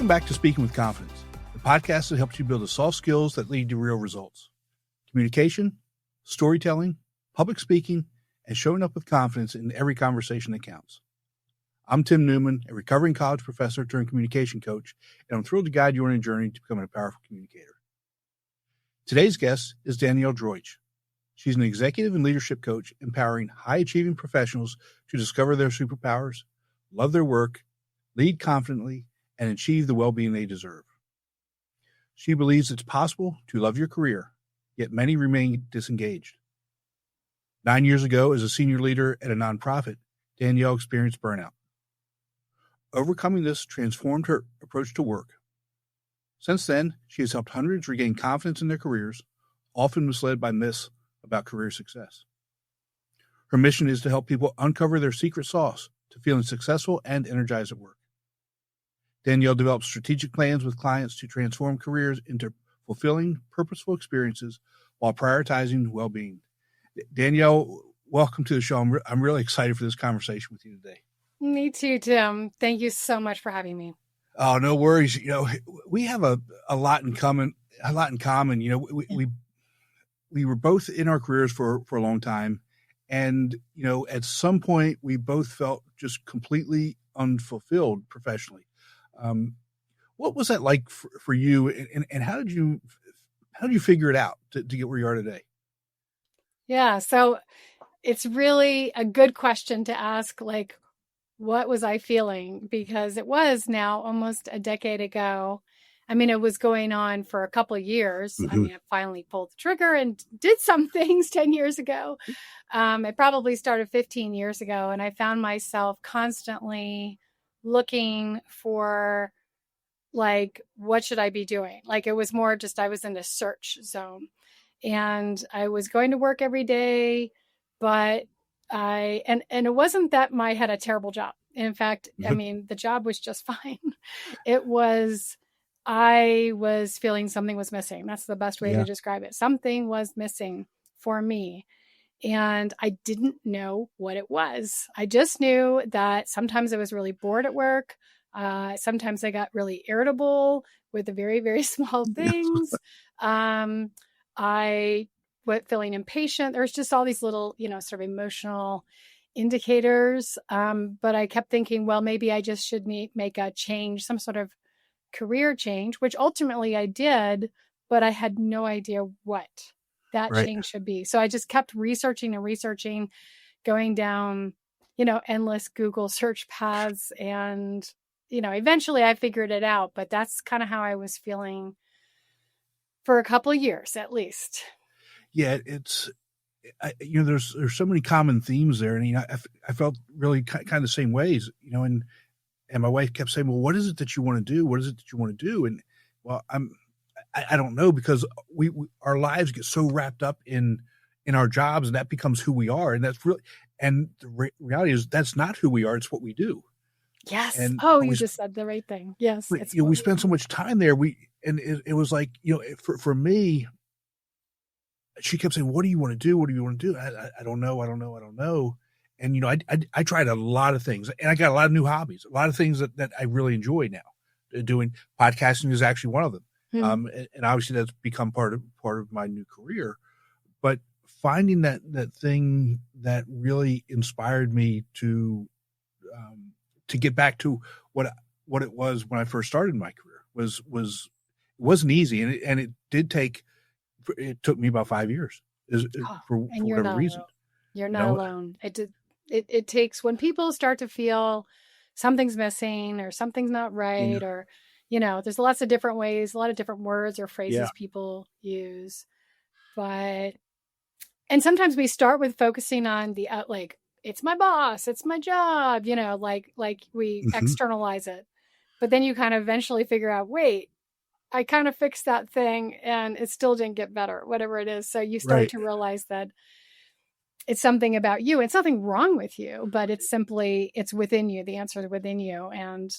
Welcome back to Speaking with Confidence, the podcast that helps you build the soft skills that lead to real results. Communication, storytelling, public speaking, and showing up with confidence in every conversation that counts. I'm Tim Newman, a recovering college professor turned communication coach, and I'm thrilled to guide you on a journey to becoming a powerful communicator. Today's guest is Danielle Droitsch. She's an executive and leadership coach empowering high-achieving professionals to discover their superpowers, love their work, lead confidently, and achieve the well-being they deserve. She believes it's possible to love your career, yet many remain disengaged. 9 years ago, as a senior leader at a nonprofit, Danielle experienced burnout. Overcoming this transformed her approach to work. Since then, she has helped hundreds regain confidence in their careers, often misled by myths about career success. Her mission is to help people uncover their secret sauce to feeling successful and energized at work. Danielle develops strategic plans with clients to transform careers into fulfilling, purposeful experiences while prioritizing well-being. Danielle, welcome to the show. I'm really excited for this conversation with you today. Me too, Tim. Thank you so much for having me. Oh, no worries. We have a lot in common. We were both in our careers for a long time. And, at some point we both felt just completely unfulfilled professionally. What was that like for you, and how did you figure it out to get where you are today? Yeah. So it's really a good question to ask, like, what was I feeling? Because it was now almost a decade ago. I mean, it was going on for a couple of years. Mm-hmm. I mean, I finally pulled the trigger and did some things 10 years ago. It probably started 15 years ago. And I found myself constantly looking for, like, what should I be doing? Like, it was more just, I was in a search zone and I was going to work every day, but and it wasn't that I had a terrible job. In fact, I mean, the job was just fine. It was, I was feeling something was missing. That's the best way to describe it. Something was missing for me. And I didn't know what it was. I just knew that sometimes I was really bored at work. Sometimes I got really irritable with the very, very small things. I was feeling impatient. There's just all these little, sort of emotional indicators. But I kept thinking, well, maybe I just should make a change, some sort of career change, which ultimately I did, but I had no idea what that change should be. So I just kept researching and researching, going down, endless Google search paths. And, eventually I figured it out, but that's kind of how I was feeling for a couple of years, at least. Yeah. There's so many common themes there. And, I felt really kind of the same ways, and my wife kept saying, well, what is it that you want to do? What is it that you want to do? And well, I don't know, because we our lives get so wrapped up in our jobs, and that becomes who we are. And that's really, and the reality is that's not who we are. It's what we do. Yes. And you just said the right thing. Yes. We spend so much time there. It was like, for me, she kept saying, what do you want to do? What do you want to do? I don't know. I don't know. And, I tried a lot of things, and I got a lot of new hobbies, a lot of things that I really enjoy now. Doing podcasting is actually one of them. And obviously that's become part of my new career, but finding that thing that really inspired me to get back to what it was when I first started my career it wasn't easy. And it took me about 5 years for whatever reason. You're not alone. It takes, when people start to feel something's missing or something's not right, or, there's lots of different ways, a lot of different words or phrases people use. And sometimes we start with focusing on the, like, it's my boss, it's my job, like we externalize it. But then you kind of eventually figure out, wait, I kind of fixed that thing and it still didn't get better, whatever it is. So you start to realize that it's something about you. It's nothing wrong with you, but it's within you. The answer is within you. And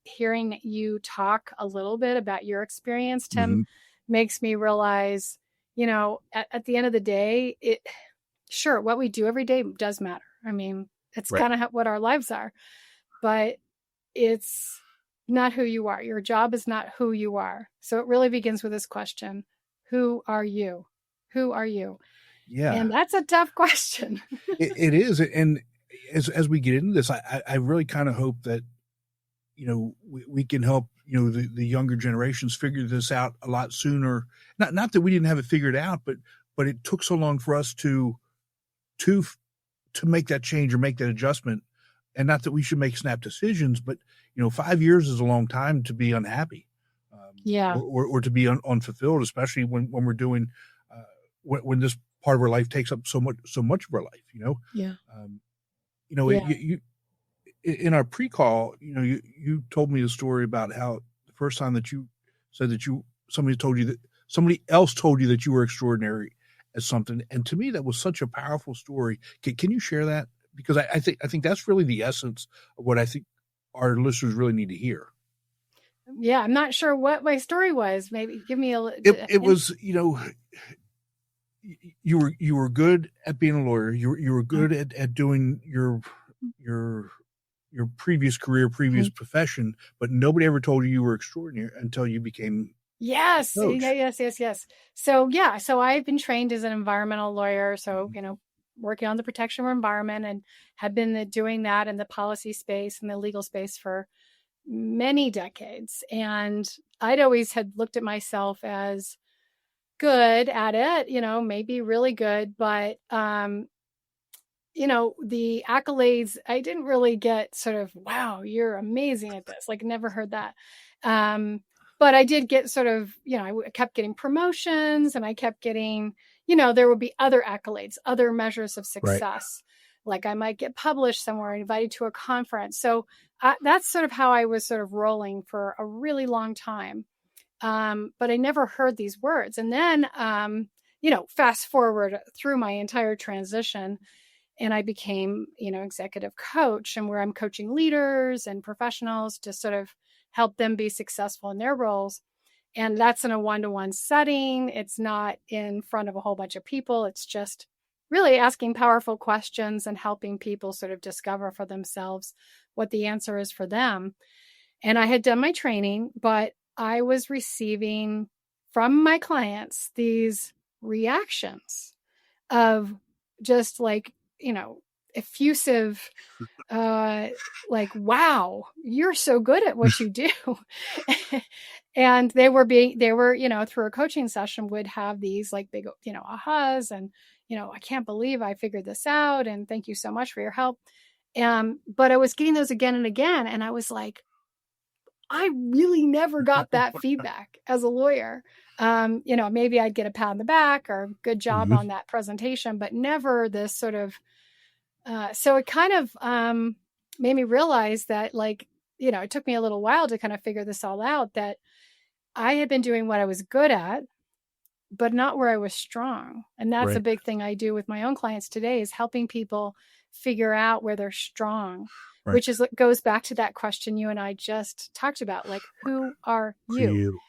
hearing you talk a little bit about your experience, Tim, makes me realize, at the end of the day, what we do every day does matter. I mean, it's kind of what our lives are, but it's not who you are. Your job is not who you are. So it really begins with this question: who are you? Who are you? Yeah. And that's a tough question. It is. And as we get into this, I really kind of hope that, we can help, the younger generations figure this out a lot sooner. Not that we didn't have it figured out, but it took so long for us to make that change or make that adjustment. And not that we should make snap decisions, but 5 years is a long time to be unhappy, Yeah. or to be unfulfilled, especially when we're doing, when this part of our life takes up so much of our life, Yeah. You in our pre-call, you told me a story about how the first time that you said that somebody else told you that you were extraordinary as something. And to me, that was such a powerful story. Can you share that? Because I think that's really the essence of what I think our listeners really need to hear. Yeah. I'm not sure what my story was. Maybe give me It was, you were good at being a lawyer. You were good at doing your previous career, previous profession, but nobody ever told you were extraordinary until you became Yes. coach. Yes. So I've been trained as an environmental lawyer. So, working on the protection of our environment, and have been doing that in the policy space and the legal space for many decades. And I'd always had looked at myself as good at it, maybe really good, but, the accolades, I didn't really get sort of, wow, you're amazing at this. Like, never heard that. But I did get sort of, I kept getting promotions, and I kept getting, there would be other accolades, other measures of success. Right. Like I might get published somewhere, invited to a conference. So that's sort of how I was sort of rolling for a really long time. But I never heard these words. And then, fast forward through my entire transition, and I became, executive coach, and where I'm coaching leaders and professionals to sort of help them be successful in their roles. And that's in a one-to-one setting. It's not in front of a whole bunch of people. It's just really asking powerful questions and helping people sort of discover for themselves what the answer is for them. And I had done my training, but I was receiving from my clients these reactions of just like, effusive, like, wow, you're so good at what you do. And they were, through a coaching session would have these like big, ahas, and, I can't believe I figured this out, and thank you so much for your help. But I was getting those again and again. And I was like, I really never got that feedback as a lawyer. Maybe I'd get a pat on the back or good job on that presentation, but never this sort of, so it kind of made me realize that, like, it took me a little while to kind of figure this all out, that I had been doing what I was good at, but not where I was strong. And that's Right. a big thing I do with my own clients today, is helping people figure out where they're strong, right. Which is goes back to that question you and I just talked about, like, who are you?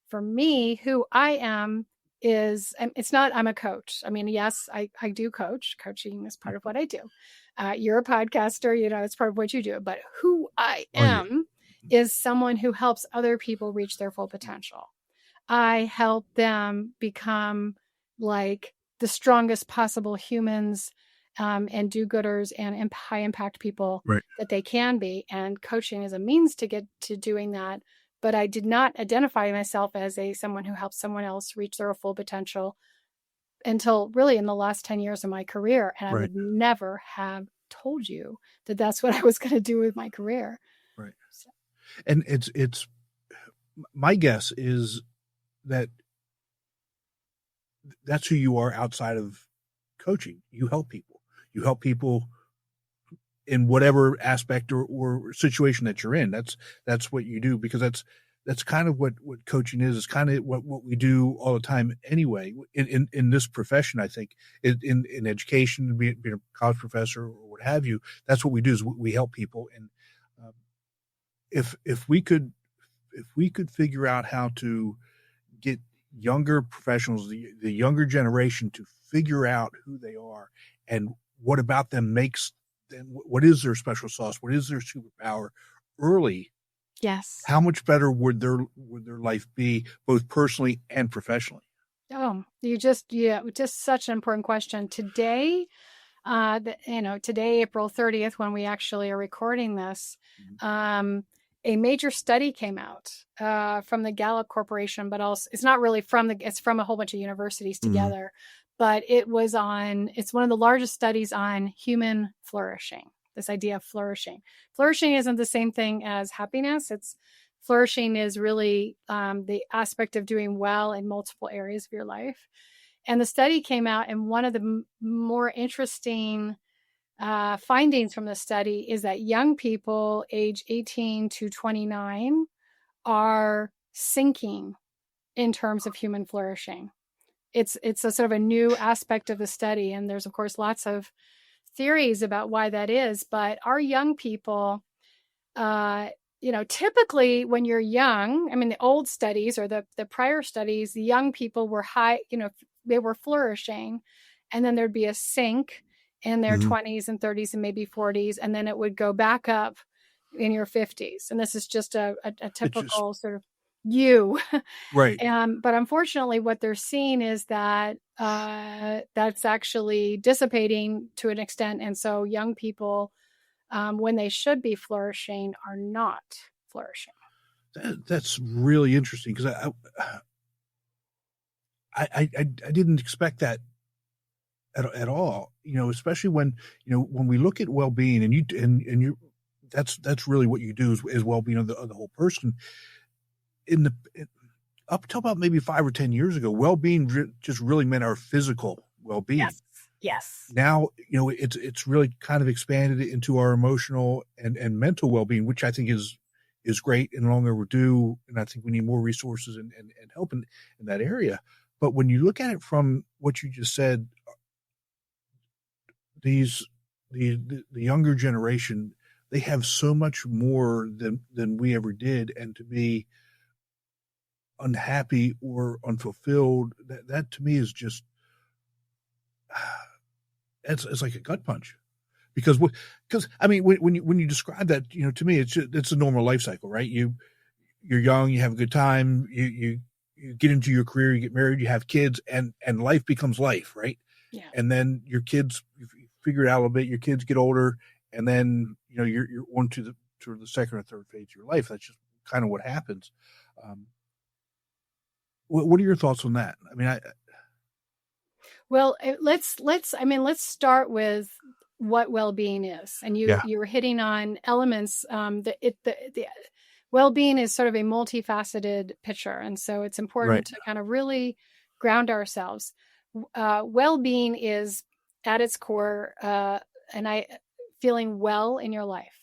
For me, who I am is, it's not, I'm a coach. I mean, yes, I do coach. Coaching is part of what I do. You're a podcaster, it's part of what you do. But who I am is someone who helps other people reach their full potential. I help them become like the strongest possible humans, and do-gooders and high impact people that they can be. And coaching is a means to get to doing that. But I did not identify myself as someone who helps someone else reach their full potential until really in the last 10 years of my career. And I would never have told you that that's what I was going to do with my career. Right. So. And it's my guess is that that's who you are outside of coaching. You help people in whatever aspect or situation that you're in. That's what you do, because that's kind of what coaching is. It's kind of what we do all the time anyway, in this profession. I think in education, being a college professor or what have you, that's what we do, is we help people. And if we could figure out how to get younger professionals, the younger generation, to figure out who they are and what about them makes them, what is their special sauce, what is their superpower early, Yes. how much better would their life be, both personally and professionally? Oh, just such an important question. Today, today, April 30th, when we actually are recording this, a major study came out from the Gallup Corporation, but also it's not really it's from a whole bunch of universities together, but it's one of the largest studies on human flourishing, this idea of flourishing. Flourishing isn't the same thing as happiness. Flourishing is really the aspect of doing well in multiple areas of your life. And the study came out, and one of the more interesting findings from the study is that young people age 18 to 29 are sinking in terms of human flourishing. It's a sort of a new aspect of the study, and there's of course lots of theories about why that is. But our young people, typically when you're young, I mean, the old studies or the prior studies, the young people were high, they were flourishing, and then there'd be a sink in their 20s and 30s and maybe 40s, and then it would go back up in your 50s. And this is just a typical sort of you. Right. But unfortunately, what they're seeing is that that's actually dissipating to an extent. And so young people, when they should be flourishing, are not flourishing. That's really interesting, because I didn't expect that at all. Especially when we look at well-being, and you that's really what you do is well-being of the whole person. Up till about maybe 5 or 10 years ago, well-being just really meant our physical well-being. Yes. Now, it's really kind of expanded into our emotional and mental well-being, which I think is great and long overdue. And I think we need more resources and help in that area. But when you look at it from what you just said, the younger generation, they have so much more than we ever did. And to be unhappy or unfulfilled, that to me is just, it's like a gut punch, because I mean, when you describe that, to me, it's a normal life cycle, right? You're young, you have a good time, you get into your career, you get married, you have kids, and life becomes life, right? Yeah. And then your kids, you figure it out a little bit, your kids get older, and then you're on to the second or third phase of your life. That's just kind of what happens. What are your thoughts on that? I mean, Well, let's start with what well-being is, and you were hitting on elements. The well-being is sort of a multifaceted picture, and so it's important to kind of really ground ourselves. Well-being is at its core, feeling well in your life.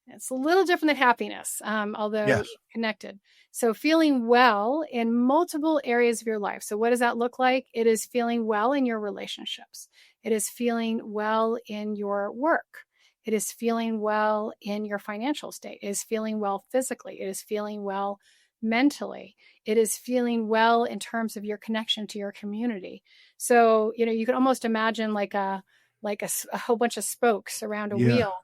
It's a little different than happiness, although connected. So feeling well in multiple areas of your life. So what does that look like? It is feeling well in your relationships. It is feeling well in your work. It is feeling well in your financial state. It is feeling well physically. It is feeling well mentally. It is feeling well in terms of your connection to your community. So, you could almost imagine like a whole bunch of spokes around a wheel.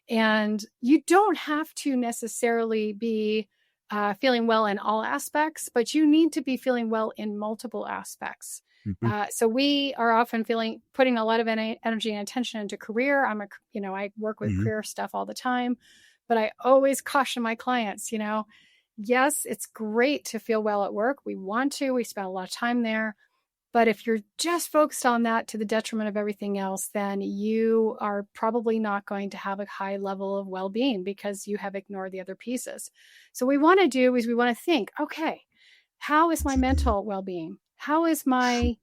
And you don't have to necessarily be feeling well in all aspects, but you need to be feeling well in multiple aspects. So we are often putting a lot of energy and attention into career. I work with career stuff all the time, but I always caution my clients, yes, it's great to feel well at work. We spend a lot of time there. But if you're just focused on that to the detriment of everything else, then you are probably not going to have a high level of well-being because you have ignored the other pieces. So what we want to do is we want to think, okay, how is my mental well-being? How is my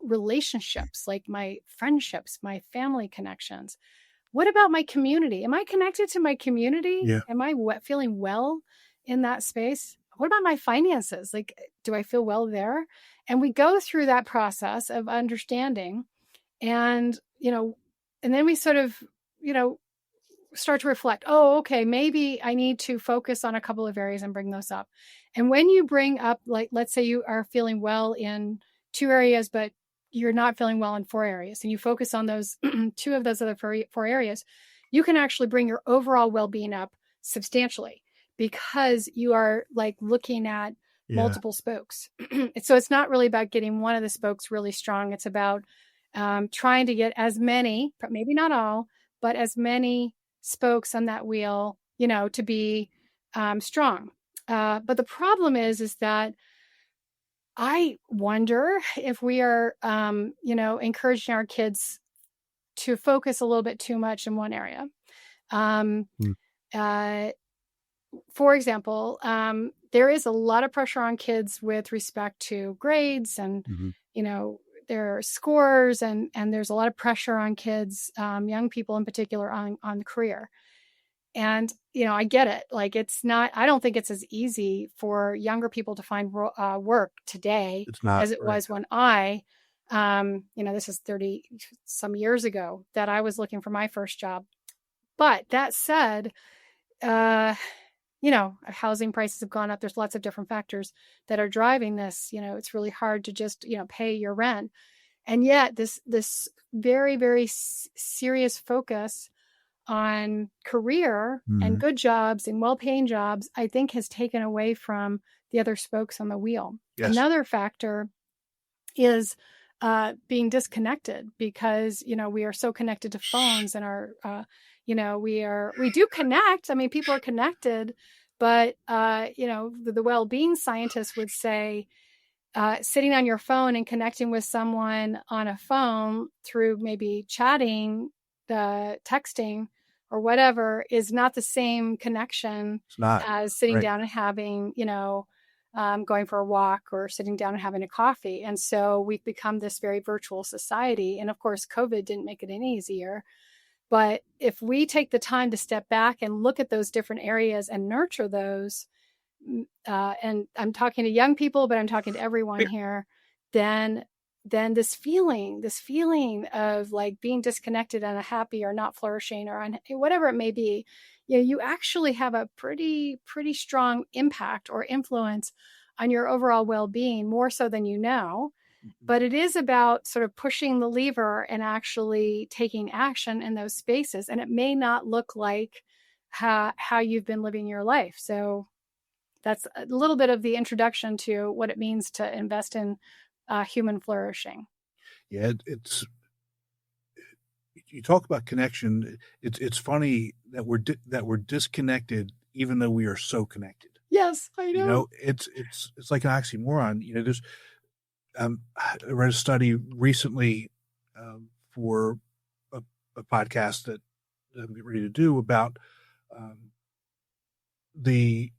relationships, like my friendships, my family connections? What about my community? Am I connected to my community? Yeah. Am I feeling well in that space? What about my finances? Like, do I feel well there? And we go through that process of understanding, and then we sort of, start to reflect, oh, okay, maybe I need to focus on a couple of areas and bring those up. And when you bring up, like, let's say you are feeling well in 2 areas, but you're not feeling well in 4 areas, and you focus on those 2 of those other 4 areas, you can actually bring your overall well-being up substantially, because you are like looking at Yeah. multiple spokes. So it's not really about getting one of the spokes really strong. It's about trying to get as many, maybe not all, but as many spokes on that wheel, to be strong. But the problem is that I wonder if we are, encouraging our kids to focus a little bit too much in one area. For example, there is a lot of pressure on kids with respect to grades and, their scores, and there's a lot of pressure on kids, young people in particular, on career. And, I get it. Like, I don't think it's as easy for younger people to find work today as it was when this is 30 some years ago that I was looking for my first job. But that said, housing prices have gone up. There's lots of different factors that are driving this. It's really hard to just, pay your rent. And yet this very, very serious focus on career and good jobs and well-paying jobs, I think has taken away from the other spokes on the wheel. Yes. Another factor is being disconnected because, we are so connected to phones and we do connect. I mean, people are connected, but, the well-being scientists would say, sitting on your phone and connecting with someone on a phone through maybe chatting, texting or whatever is not the same connection as sitting down and having, going for a walk or sitting down and having a coffee. And so we've become this very virtual society. And of course, COVID didn't make it any easier. But if we take the time to step back and look at those different areas and nurture those, and I'm talking to young people, but I'm talking to everyone here, then this feeling of like being disconnected and unhappy or not flourishing or whatever it may be, you actually have a pretty strong impact or influence on your overall well-being, more so than you know. But it is about sort of pushing the lever and actually taking action in those spaces. And it may not look like how you've been living your life. So that's a little bit of the introduction to what it means to invest in human flourishing. Yeah, you talk about connection. It's funny that we're disconnected, even though we are so connected. Yes, I know. It's like an oxymoron. There's I read a study recently for a podcast that I'm getting ready to do about the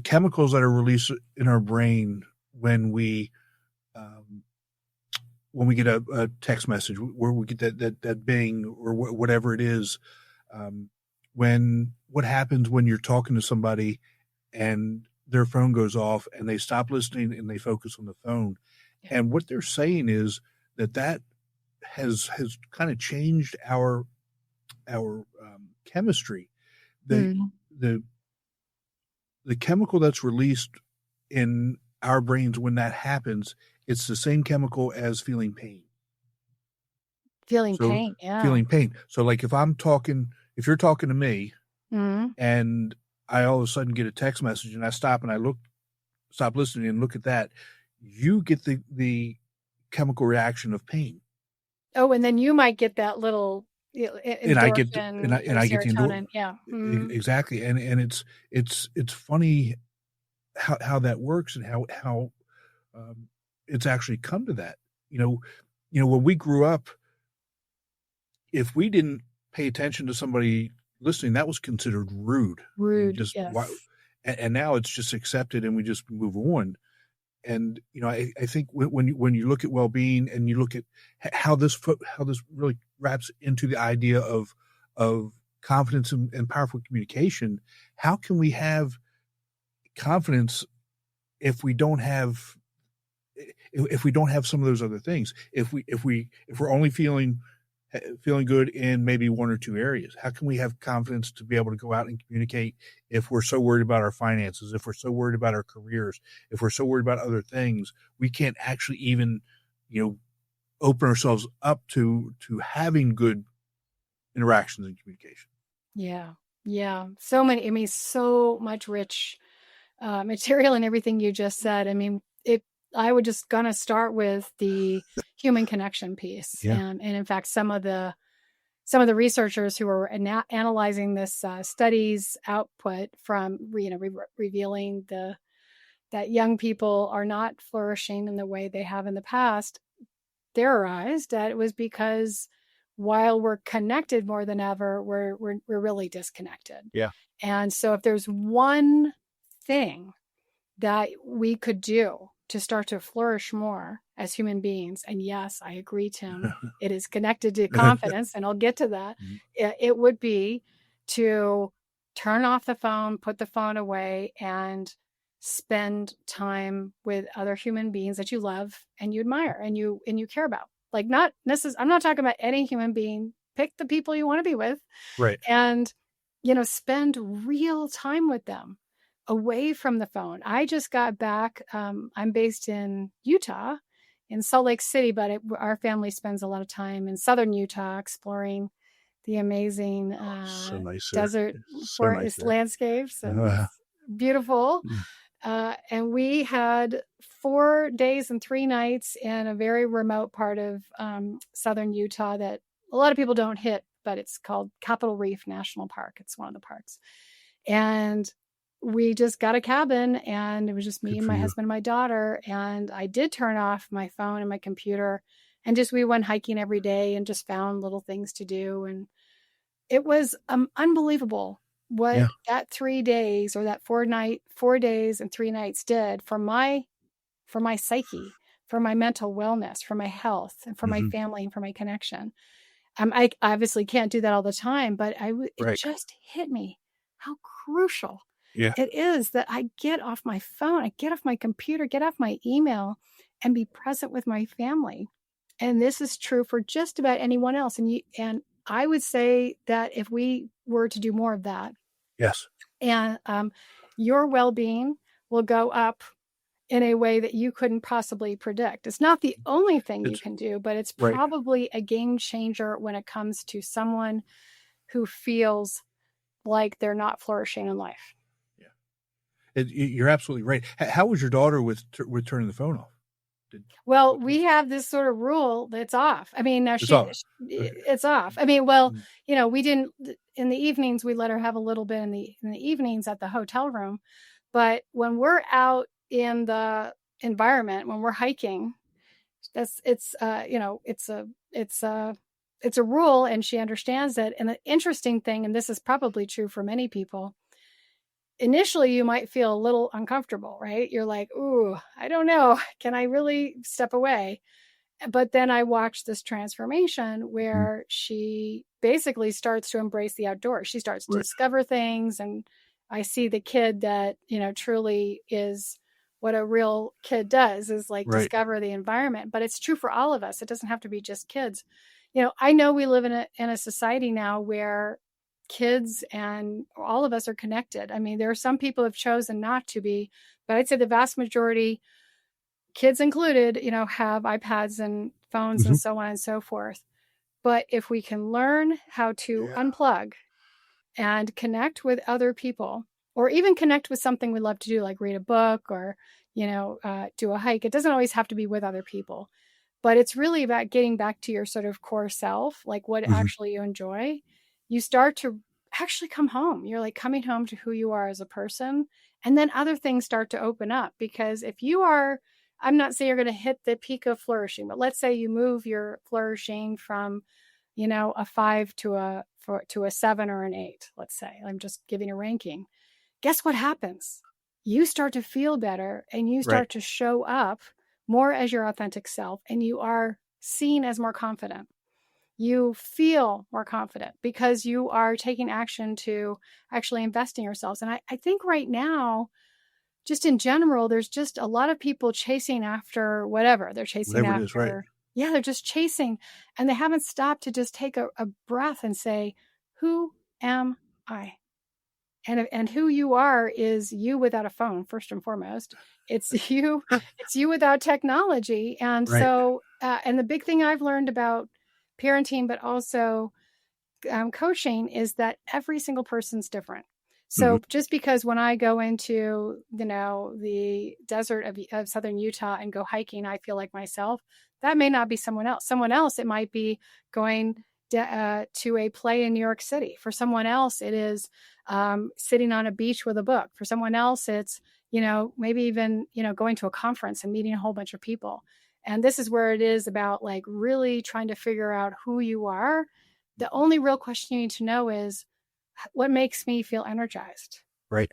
chemicals that are released in our brain when we get a text message, where we get that bing or whatever it is. What happens when you're talking to somebody and their phone goes off and they stop listening and they focus on the phone. Yeah. And what they're saying is that has kind of changed our chemistry. The chemical that's released in our brains when that happens, it's the same chemical as feeling pain. Feeling pain. Feeling pain. So like if you're talking to me and I all of a sudden get a text message and I stop listening and look at that, you get the chemical reaction of pain. Oh, and then you might get that little and I get the endorphin. Yeah, exactly. And it's funny how that works and how it's actually come to that. When we grew up, if we didn't pay attention to somebody listening, that was considered rude. Yes. And now it's just accepted and we just move on. And, I think when you look at well-being and you look at how this really wraps into the idea of confidence and powerful communication, how can we have confidence if we don't have some of those other things? If we're only feeling good in maybe one or two areas, how can we have confidence to be able to go out and communicate if we're so worried about our finances, if we're so worried about our careers, if we're so worried about other things, we can't actually even, open ourselves up to having good interactions and communication. Yeah. Yeah. So many, I mean, so much rich material and everything you just said. I mean, I would just gonna start with the human connection piece. Yeah. And in fact, some of the researchers who are analyzing this study's output from, revealing that young people are not flourishing in the way they have in the past, theorized that it was because while we're connected more than ever, we're really disconnected. Yeah. And so if there's one thing that we could do to start to flourish more as human beings, and yes, I agree, Tim, it is connected to confidence, and I'll get to that. It would be to turn off the phone, put the phone away, and spend time with other human beings that you love and you admire and you care about. Like, not necessarily, I'm not talking about any human being. Pick the people you want to be with, Right. and spend real time with them away from the phone. I just got back. I'm based in Utah, in Salt Lake City, but our family spends a lot of time in southern Utah exploring the amazing So nice desert so nice forest landscapes. And it's beautiful. And we had 4 days and 3 nights in a very remote part of southern Utah that a lot of people don't hit, but it's called Capitol Reef National Park. It's one of the parks. And we just got a cabin, and it was just me and my husband and my daughter. And I did turn off my phone and my computer, and we went hiking every day and just found little things to do. And it was unbelievable what that 3 days, or that 4 days and 3 nights did for my psyche, for my mental wellness, for my health, and for my family, and for my connection. I obviously can't do that all the time, but it just hit me how crucial it is that I get off my phone, I get off my computer, get off my email, and be present with my family. And this is true for just about anyone else. And I would say that if we were to do more of that, yes, and your well-being will go up in a way that you couldn't possibly predict. It's not the only thing you can do, but it's probably a game changer when it comes to someone who feels like they're not flourishing in life. Yeah, you're absolutely right. How was your daughter with turning the phone off? Well, we have this sort of rule that's off. I mean, now it's off. I mean, well, we didn't, in the evenings, we let her have a little bit in the evenings at the hotel room. But when we're out in the environment, when we're hiking, it's a rule, and she understands it. And the interesting thing, and this is probably true for many people, initially you might feel a little uncomfortable, right? You're like, ooh, I don't know. Can I really step away? But then I watched this transformation where she basically starts to embrace the outdoors. She starts to discover things. And I see the kid that, truly is what a real kid does, is like discover the environment. But it's true for all of us. It doesn't have to be just kids. I know we live in a society now where kids and all of us are connected. I mean, there are some people who have chosen not to be, but I'd say the vast majority, kids included, have iPads and phones and so on and so forth. But if we can learn how to unplug and connect with other people, or even connect with something we love to do, like read a book or, do a hike, it doesn't always have to be with other people, but it's really about getting back to your sort of core self, like what actually you enjoy. You start to actually come home. You're like coming home to who you are as a person. And then other things start to open up, because if you are, I'm not saying you're going to hit the peak of flourishing, but let's say you move your flourishing from, a 5 to a 7 or an 8, let's say. I'm just giving a ranking. Guess what happens? You start to feel better, and you start to show up more as your authentic self, and you are seen as more confident. You feel more confident because you are taking action to actually invest in yourselves. And I think right now, just in general, there's just a lot of people chasing after whatever. They're chasing after, they're just chasing, and they haven't stopped to just take a breath and say, who am I? And who you are is you without a phone, first and foremost. It's you without technology. And so, and the big thing I've learned about parenting, but also coaching is that every single person's different. Mhm. So just because when I go into, the desert of southern Utah and go hiking, I feel like myself, that may not be someone else. Someone else, it might be going to a play in New York City. For someone else, it is sitting on a beach with a book. For someone else, it's, maybe even, going to a conference and meeting a whole bunch of people. And this is where it is about like really trying to figure out who you are. The only real question you need to know is, what makes me feel energized? Right.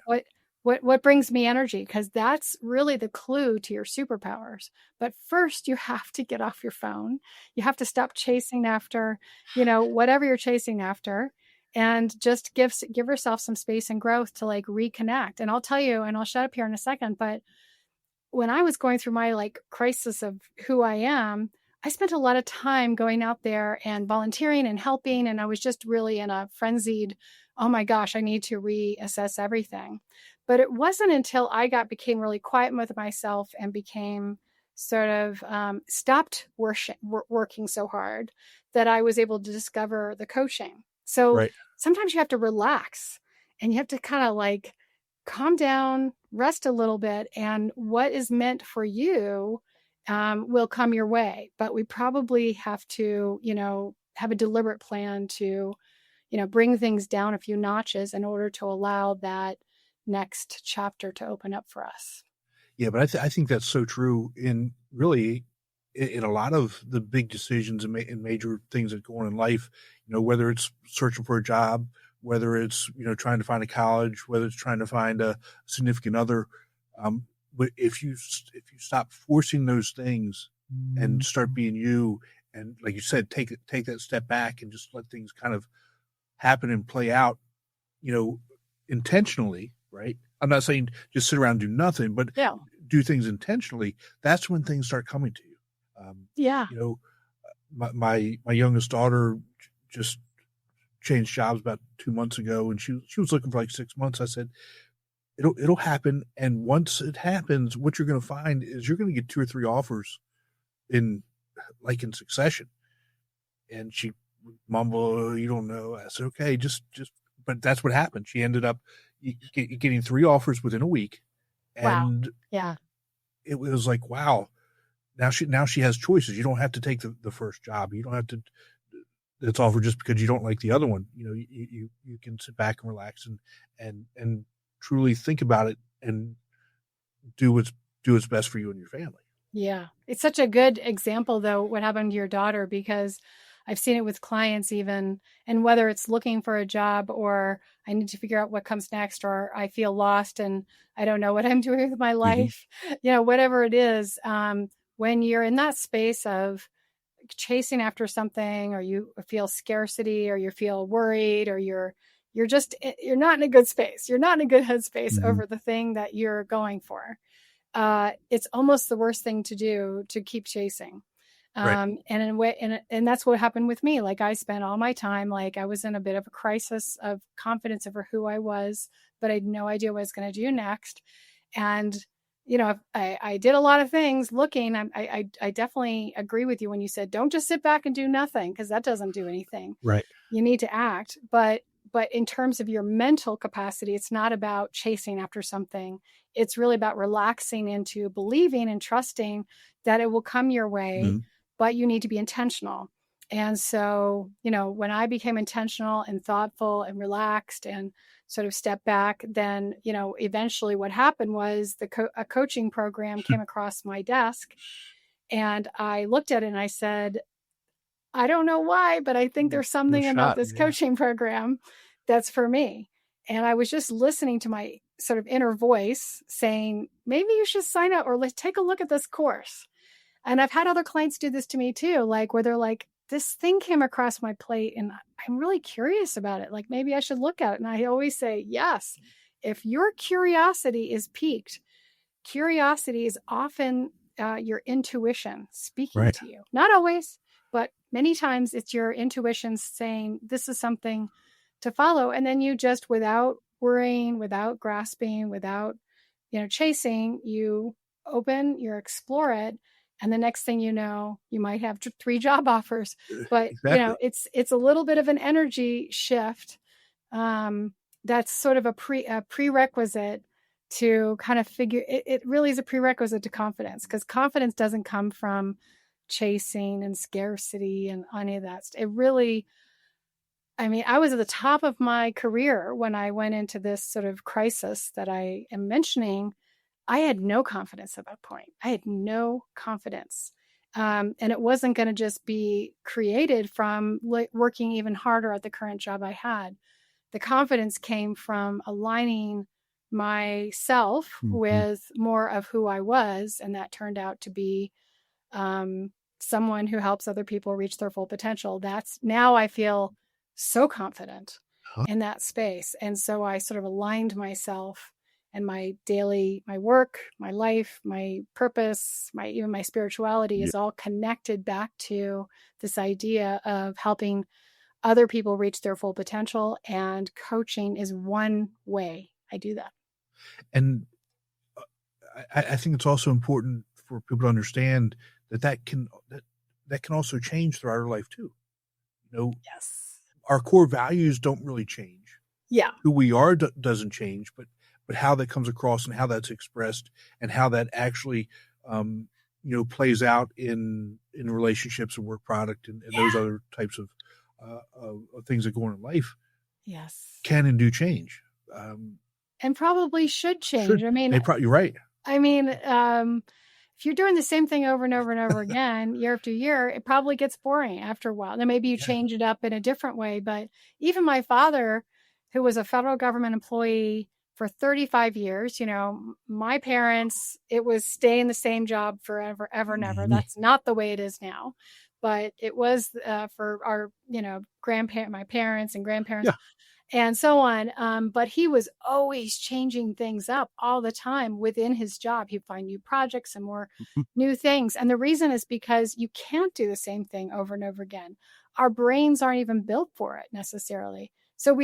What brings me energy? Because that's really the clue to your superpowers. But first, you have to get off your phone. You have to stop chasing after, whatever you're chasing after, and just give yourself some space and growth to like reconnect. And I'll tell you, and I'll shut up here in a second, but when I was going through my like crisis of who I am, I spent a lot of time going out there and volunteering and helping. And I was just really in a frenzied, oh my gosh, I need to reassess everything. But it wasn't until I became really quiet with myself and became sort of stopped working so hard that I was able to discover the coaching. So Right. sometimes you have to relax and you have to kind of like calm down, rest a little bit, and what is meant for you will come your way. But we probably have to, have a deliberate plan to, bring things down a few notches in order to allow that next chapter to open up for us. Yeah, but I think that's so true in really in a lot of the big decisions and major things that go on in life, whether it's searching for a job, whether it's, trying to find a college, whether it's trying to find a significant other. But if you stop forcing those things and start being you, and like you said, take that step back and just let things kind of happen and play out, intentionally, right? I'm not saying just sit around and do nothing, but Yeah. do things intentionally. That's when things start coming to you. Yeah. My youngest daughter just changed jobs about 2 months ago, and she was looking for like 6 months. I said, it'll happen. And once it happens, what you're going to find is you're going to get 2 or 3 offers in succession. And she mumbled, "Oh, you don't know." I said, okay, just, but that's what happened. She ended up getting 3 offers within a week. And wow. Yeah. it was like, wow, now she has choices. You don't have to take the first job. You don't have to, it's offered just because you don't like the other one. You can sit back and relax and truly think about it and do what's best for you and your family. Yeah. It's such a good example, though, what happened to your daughter, because I've seen it with clients even, and whether it's looking for a job or I need to figure out what comes next, or I feel lost and I don't know what I'm doing with my life, whatever it is, when you're in that space of chasing after something, or you feel scarcity, or you feel worried, or you're not in a good space. You're not in a good headspace over the thing that you're going for. It's almost the worst thing to do to keep chasing. Right. And in a way, and that's what happened with me. Like I spent all my time, like I was in a bit of a crisis of confidence over who I was, but I had no idea what I was going to do next. And, I did a lot of things looking. I definitely agree with you when you said, don't just sit back and do nothing, because that doesn't do anything. Right. You need to act. But in terms of your mental capacity, it's not about chasing after something. It's really about relaxing into believing and trusting that it will come your way, but you need to be intentional. And so, when I became intentional and thoughtful and relaxed and sort of stepped back, then, eventually what happened was a coaching program came across my desk, and I looked at it and I said, I don't know why, but I think there's something about this coaching program that's for me. And I was just listening to my sort of inner voice saying, maybe you should sign up, or let's take a look at this course. And I've had other clients do this to me too, like where they're like, this thing came across my plate and I'm really curious about it. Like maybe I should look at it. And I always say, yes, if your curiosity is piqued, curiosity is often your intuition speaking to you. Not always, but many times it's your intuition saying, this is something to follow. And then you just, without worrying, without grasping, without, chasing, you open, you explore it. And the next thing you know, you might have 3 job offers. But, Exactly. it's a little bit of an energy shift. That's sort of a prerequisite to kind of figure it really is a prerequisite to confidence, because confidence doesn't come from chasing and scarcity and any of that. It really, I was at the top of my career when I went into this sort of crisis that I am mentioning. I had no confidence at that point. I had no confidence. And it wasn't going to just be created from working even harder at the current job I had. The confidence came from aligning myself with more of who I was. And that turned out to be someone who helps other people reach their full potential. Now I feel so confident in that space. And so I sort of aligned myself and my work, my life, my purpose, even my spirituality is all connected back to this idea of helping other people reach their full potential. And coaching is one way I do that. And I think it's also important for people to understand that can also change throughout our life too. Yes. Our core values don't really change. Yeah. Who we are doesn't change, but how that comes across and how that's expressed and how that actually, plays out in relationships and work product and those other types of things that go on in life. Yes. Can and do change. And probably should change. You're right. If you're doing the same thing over and over and over again, year after year, it probably gets boring after a while. Now, maybe you change it up in a different way, but even my father, who was a federal government employee for 35 years, my parents, it was stay in the same job forever, ever, never. That's not the way it is now, but it was for our, my parents and grandparents. And so on. But he was always changing things up all the time within his job. He'd find new projects and more new things. And the reason is because you can't do the same thing over and over again. Our brains aren't even built for it necessarily. So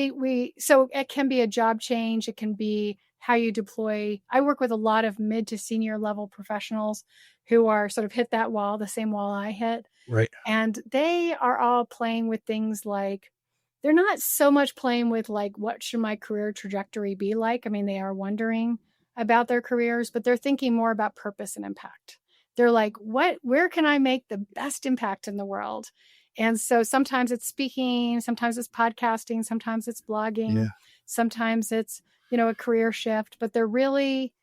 so it can be a job change. It can be how you deploy. I work with a lot of mid to senior level professionals who are sort of hit that wall, the same wall I hit. Right. And they are all playing with things like, they're not so much playing with like, what should my career trajectory be like? They are wondering about their careers, but they're thinking more about purpose and impact. They're like, where can I make the best impact in the world? And so sometimes it's speaking, sometimes it's podcasting, sometimes it's blogging, sometimes it's, a career shift, but they're really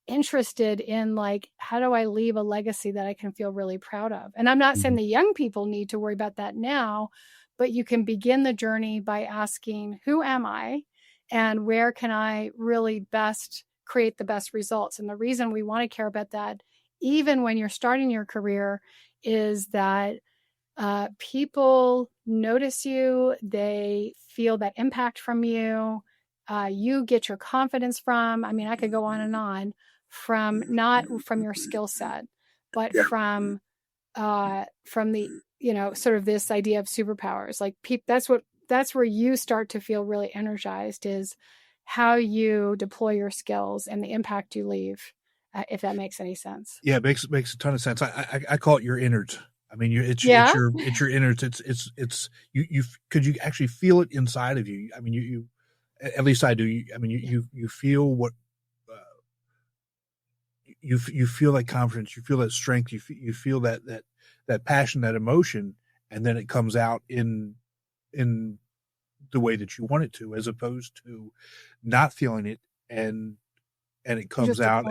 interested in like, how do I leave a legacy that I can feel really proud of? And I'm not saying the young people need to worry about that now, but you can begin the journey by asking, who am I and where can I really best create the best results? And the reason we want to care about that, even when you're starting your career, is that people notice you, they feel that impact from you, you get your confidence from, I could go on and on, not from your skill set, but from the, sort of this idea of superpowers. Like that's where you start to feel really energized, is how you deploy your skills and the impact you leave, if that makes any sense. Yeah, it makes a ton of sense. I call it your innards. It's your innards. It's you could you actually feel it inside of you. You at least I do. You feel what you feel that confidence, you feel that strength, you feel that passion, that emotion, and then it comes out in the way that you want it to, as opposed to not feeling it and it comes out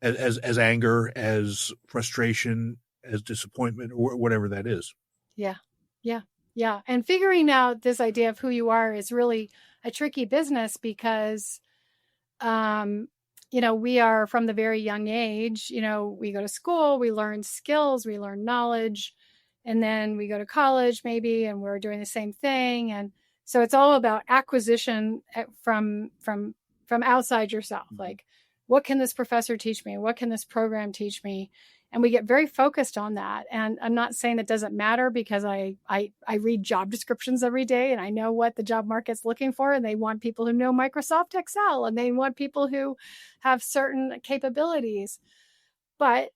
as anger, as frustration, as disappointment, or whatever that is. Yeah. And figuring out this idea of who you are is really a tricky business because, we are from the very young age, we go to school, we learn skills, we learn knowledge, and then we go to college maybe, and we're doing the same thing. And so it's all about acquisition from outside yourself. Like, what can this professor teach me? What can this program teach me? And we get very focused on that. And I'm not saying that doesn't matter, because I read job descriptions every day and I know what the job market's looking for. And they want people who know Microsoft Excel, and they want people who have certain capabilities. But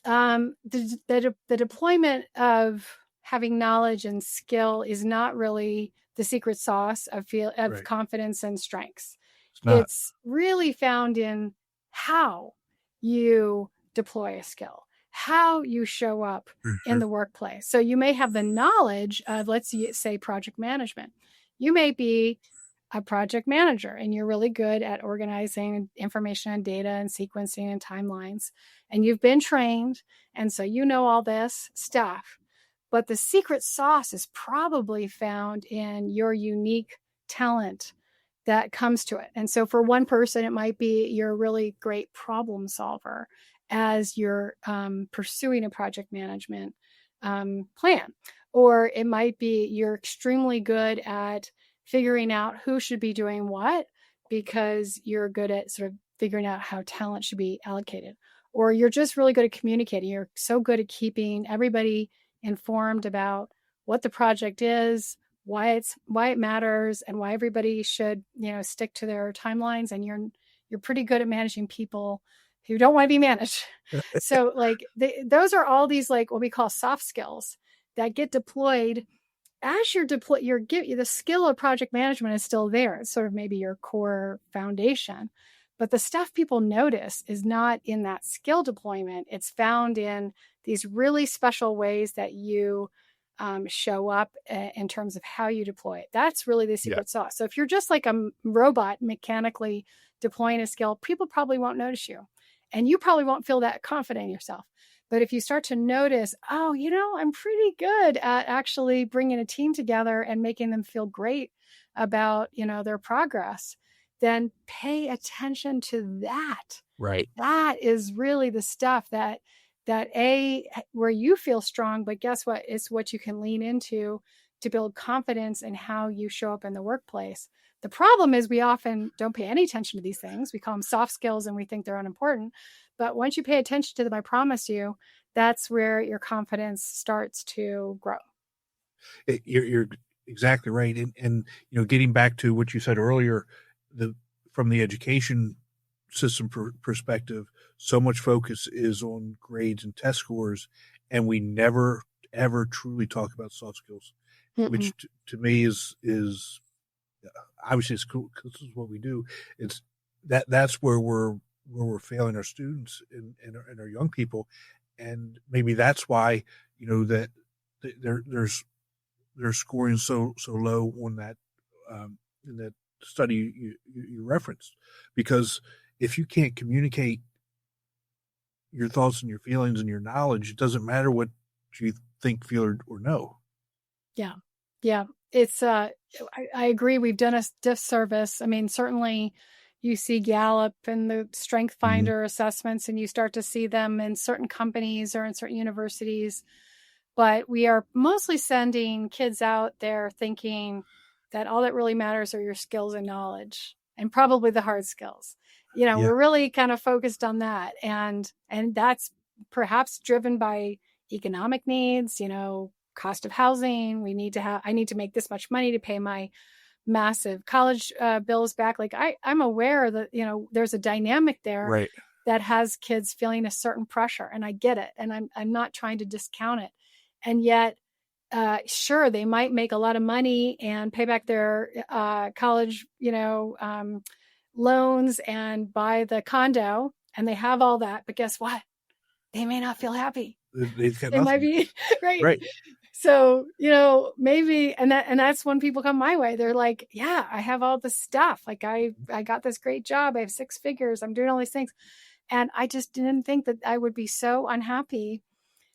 The deployment of having knowledge and skill is not really the secret sauce of Right. confidence and strengths. It's not. It's really found in how you deploy a skill, how you show up in the workplace. So you may have the knowledge of, let's say, project management. You may be a project manager and you're really good at organizing information and data and sequencing and timelines, and you've been trained, and so you know all this stuff. But the secret sauce is probably found in your unique talent that comes to it. And so for one person, it might be you're a really great problem solver as you're pursuing a project management plan. Or it might be you're extremely good at figuring out who should be doing what because you're good at sort of figuring out how talent should be allocated. Or you're just really good at communicating. You're so good at keeping everybody informed about what the project is, why it matters, and why everybody should, stick to their timelines. And you're pretty good at managing people who don't want to be managed. So like those are all these like what we call soft skills that get deployed as you're the skill of project management is still there. It's sort of maybe your core foundation, but the stuff people notice is not in that skill deployment. It's found in these really special ways that you show up in terms of how you deploy it. That's really the secret sauce. So if you're just like a robot mechanically deploying a skill, people probably won't notice you, and you probably won't feel that confident in yourself. But if you start to notice, oh, I'm pretty good at actually bringing a team together and making them feel great about, their progress, then pay attention to that. Right. That is really the stuff that where you feel strong, but guess what? It's what you can lean into to build confidence in how you show up in the workplace. The problem is we often don't pay any attention to these things. We call them soft skills and we think they're unimportant. But once you pay attention to them, I promise you, that's where your confidence starts to grow. You're exactly right. And getting back to what you said earlier, from the education system perspective, so much focus is on grades and test scores, and we never, ever truly talk about soft skills, which to me is obviously it's cool because this is what we do. It's that's where we're failing our students and our young people, and maybe that's why that they're scoring so low on that in that study you referenced, because if you can't communicate your thoughts and your feelings and your knowledge, it doesn't matter what you think, feel, or know. Yeah. It's I agree. We've done a disservice. I mean, certainly you see Gallup and the Strength Finder assessments, and you start to see them in certain companies or in certain universities. But we are mostly sending kids out there thinking that all that really matters are your skills and knowledge, and probably the hard skills. We're really kind of focused on that. And that's perhaps driven by economic needs, cost of housing. I need to make this much money to pay my massive college bills back. Like I'm aware that, there's a dynamic there that has kids feeling a certain pressure, and I get it. And I'm not trying to discount it. And yet, sure, they might make a lot of money and pay back their college, loans and buy the condo, and they have all that. But guess what? They may not feel happy. They might be right. So, maybe, and that's when people come my way. They're like, yeah, I have all this stuff. Like I got this great job. I have 6 figures. I'm doing all these things. And I just didn't think that I would be so unhappy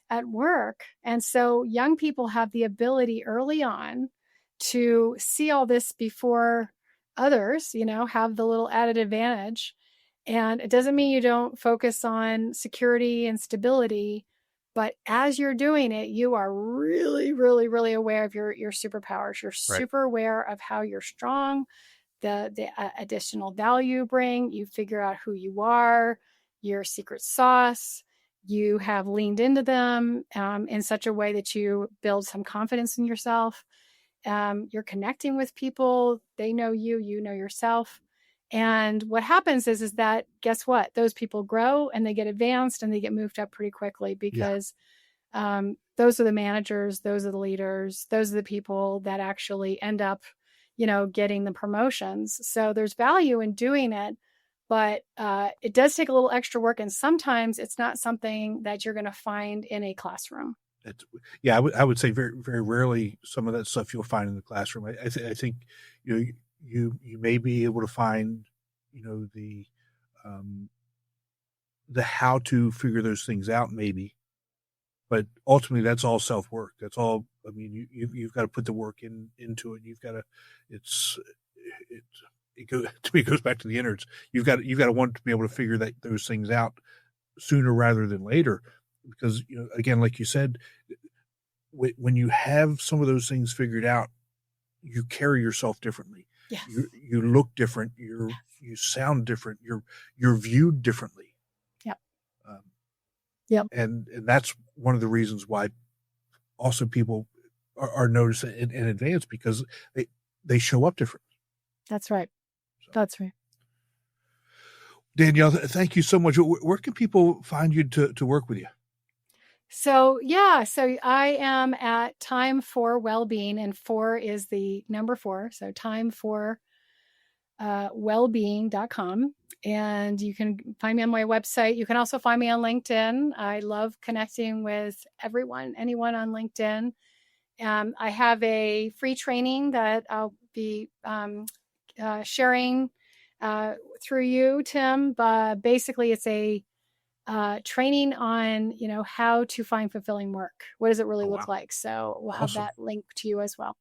at work. And so young people have the ability early on to see all this before others, have the little added advantage. And it doesn't mean you don't focus on security and stability, but as you're doing it, you are really, really, really aware of your superpowers. You're super aware of how you're strong, the additional value you bring. You figure out who you are, your secret sauce. You have leaned into them in such a way that you build some confidence in yourself. You're connecting with people. They know you, you know yourself. And what happens is that, guess what? Those people grow and they get advanced and they get moved up pretty quickly because those are the managers, those are the leaders, those are the people that actually end up, getting the promotions. So there's value in doing it, but it does take a little extra work. And sometimes it's not something that you're going to find in a classroom. I would say very, very rarely some of that stuff you'll find in the classroom. I think, you may be able to find, the how to figure those things out maybe, but ultimately that's all self-work. That's all. I mean, you've got to put the work into it. You've got to, it goes back to the innards. You've got to want to be able to figure those things out sooner rather than later, because, again, like you said, when you have some of those things figured out, you carry yourself differently. Yes. You look different. You sound different. You're viewed differently. Yep. Yep. And that's one of the reasons why also people are noticed in advance, because they show up different. That's right. So. That's right. Danielle, thank you so much. Where can people find you to work with you? So I am at Time for Wellbeing, and 4 is the number 4. So timeforwellbeing.com. And you can find me on my website. You can also find me on LinkedIn. I love connecting with anyone on LinkedIn. I have a free training that I'll be sharing through you, Tim. But basically, it's a training on, how to find fulfilling work. What does it really look like? So we'll have that link to you as well.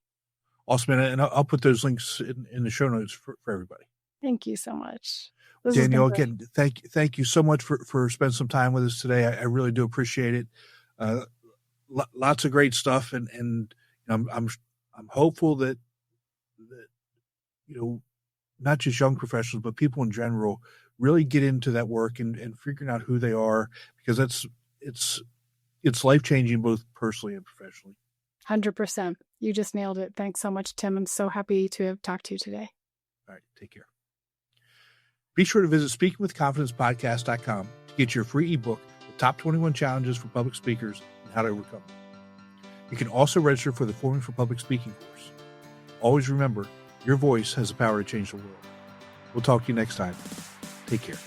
Awesome. And I'll put those links in the show notes for everybody. Thank you so much. Danielle, again, thank you so much for spending some time with us today. I really do appreciate it. Lots of great stuff. And I'm hopeful that, not just young professionals, but people in general really get into that work and figuring out who they are, because it's life-changing both personally and professionally. 100%. You just nailed it. Thanks so much, Tim. I'm so happy to have talked to you today. All right. Take care. Be sure to visit speakingwithconfidencepodcast.com to get your free ebook, The Top 21 Challenges for Public Speakers and How to Overcome Them. You can also register for the Forming for Public Speaking course. Always remember, your voice has the power to change the world. We'll talk to you next time. Take care.